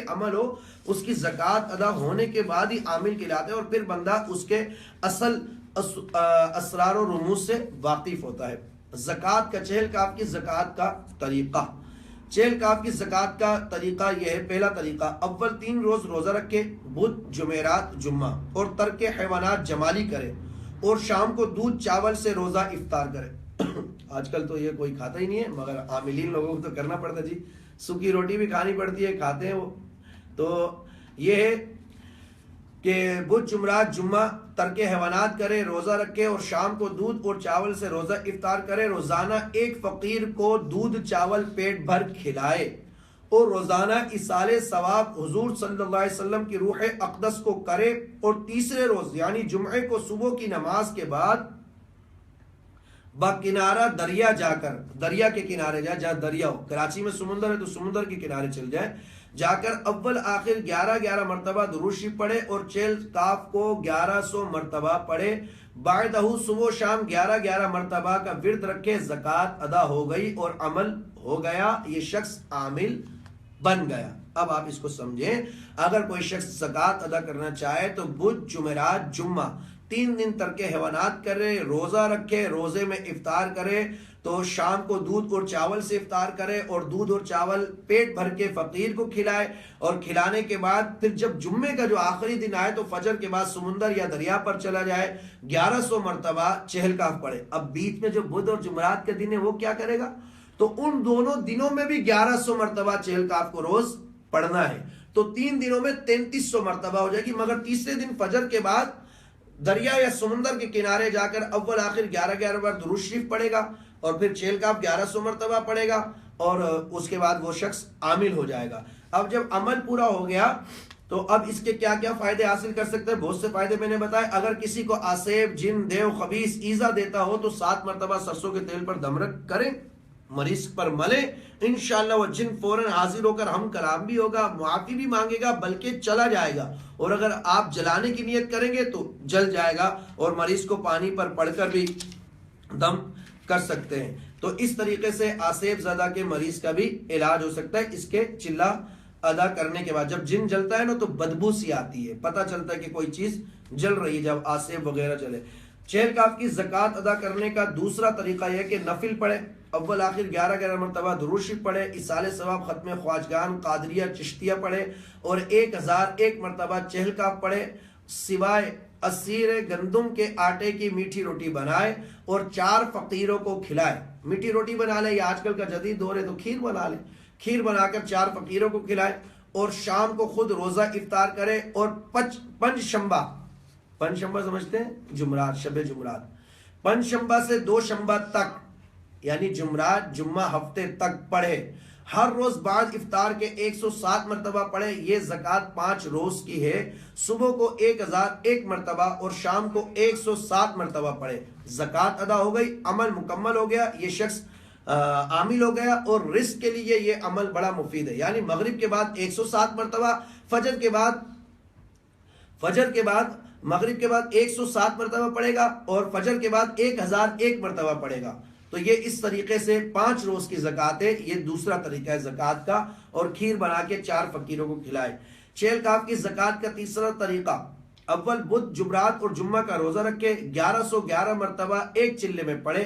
अमल हो उसकी ज़कात अदा होने के बाद ही आमिल कहलाते हैं और फिर बंदा उसके असल असरार और रुमूज से वाकिफ होता है। ज़कात का चहल काफ की ज़कात का तरीक़ा, चहल काफ की ज़कात का तरीक़ा यह है। पहला तरीक़ा, अव्वल 3 रोज़ रोज़ा रखे, बुध जुमेरात जुम्मा, और तर्क हैवानात जमाली करे और शाम को दूध चावल से रोज़ा इफ्तार करे। आजकल तो ये कोई खाता ही नहीं है, मगर आमिलीन लोगों को तो करना पड़ता जी, सूखी रोटी भी खानी पड़ती है, खाते हैं वो। तो ये है कि बुध जुमरात जुम्मा तर्क हैवानात करे, रोज़ा रखे और शाम को दूध और चावल से रोज़ा इफ्तार करे। रोज़ाना एक फ़कीर को दूध चावल पेट भर खिलाए और रोज़ाना इसाले सवाब हुजूर सल्लल्लाहु अलैहि वसल्लम की रूह अक़दस को करे। और तीसरे रोज़ यानी जुम्मे को सुबह की नमाज के बाद बाकिनारा दरिया जाकर, दरिया के किनारे जाए, जहाँ दरिया हो, कराची में समुंदर है तो समुंदर के किनारे चल जाए, जाकर अव्वल आखिर 11 मरतबा दुरूद शरीफ पढ़े और चेल काफ को 1100 मरतबा पढ़े। बादहू सुबह शाम 11 मरतबा का विर्द रखे, ज़कात अदा हो गई और अमल हो गया, ये शख्स आमिल बन गया। अब आप इसको समझें, अगर कोई शख्स ज़कात अदा करना चाहे तो बुध जुमेरात जुम्मा 3 दिन तर्क हैवानात करे, रोज़ा रखे, रोज़े में इफ्तार करे, तो शाम को दूध और चावल से इफ्तार करे और दूध और चावल पेट भर के फ़कीर को खिलाए। और खिलाने के बाद फिर जब जुम्मे का जो आखिरी दिन आए तो फजर के बाद समुंदर या दरिया पर चला जाए, 1100 मरतबा चहल काफ पढ़े। अब बीच में जो बुध और जुमरात के दिन है वो क्या करेगा, तो उन दोनों दिनों में भी 1100 मरतबा चहल काफ को रोज पढ़ना है, तो 3 दिनों में 3300 मरतबा हो जाएगी। मगर तीसरे दिन फजर के बाद दरिया या समुंदर के किनारे जाकर अव्वल आखिर 11 बार दुरूद शरीफ पढ़ेगा और फिर चहल काफ 1100 मरतबा पढ़ेगा और उसके बाद वो शख्स आमिल हो जाएगा। अब जब अमल पूरा हो गया तो अब इसके क्या क्या फायदे हासिल कर सकते हैं, बहुत से फायदे मैंने बताए। अगर किसी को आसेब जिन देव खबीस ईजा देता हो तो 7 मरतबा सरसों के तेल पर दमरक करें, मरीज पर मले, इंशाअल्लाह वो जिन फौरन हाजिर होकर हम कलाम भी होगा, मुआफी भी मांगेगा, बल्कि चला जाएगा। और अगर आप जलाने की नियत करेंगे तो जल जाएगा और मरीज को पानी पर पड़कर भी दम कर सकते हैं। तो इस तरीके से आसेब ज़दा के मरीज का भी इलाज हो सकता है। इसके चिल्ला अदा करने के बाद जब जिन जलता है ना तो बदबू सी आती है, पता चलता है कि कोई चीज जल रही है जब आसेब वगैरह चले। चहल काफ की ज़कात अदा करने का दूसरा तरीका यह कि नफिल पढ़े, अव्वल आखिर 11 मरतबा दुरूद शरीफ पढ़े, इसाले सवाब खत्म ख्वाजगान कादरिया चिश्तिया पढ़े और 1001 मरतबा चहल काफ पढ़े। सिवाय असीर गंदुम के आटे की मीठी रोटी बनाए और 4 फकीरों को खिलाए। मीठी रोटी बना ले, या आजकल का जदीद दौर है तो खीर बना ले, खीर बनाकर 4 फकीरों को खिलाए और शाम को खुद रोजा इफ्तार करे। और पंचशंबा, पंचशंबा समझते हैं, जुमरात, शबे जुमरात, पंचशंबा से 2 शंबा तक यानी जुमरात जुम्मा हफ्ते तक पढ़े। हर रोज बाद इफ्तार के 107 मरतबा पढ़े। ये ज़कात 5 रोज की है। सुबह को 1001 मरतबा और शाम को 107 मरतबा पढ़े। ज़कात अदा हो गई, अमल मुकम्मल हो गया, ये शख्स आमिल हो गया। और रिस्क के लिए ये अमल बड़ा मुफीद है। यानी मगरिब के बाद 107 मरतबा, फजर के बाद मगरिब के बाद 107 मरतबा पढ़ेगा और फजर के बाद 1001 मरतबा पढ़ेगा। तो ये इस तरीके से 5 रोज की ज़कात है। ये दूसरा तरीका है ज़कात का। और खीर बना के 4 फकीरों को खिलाए। चहल काफ की ज़कात का तीसरा तरीका, अव्वल बुध जुमरात और जुम्मा का रोजा रखे, 1111 मरतबा एक चिल्ले में पढ़े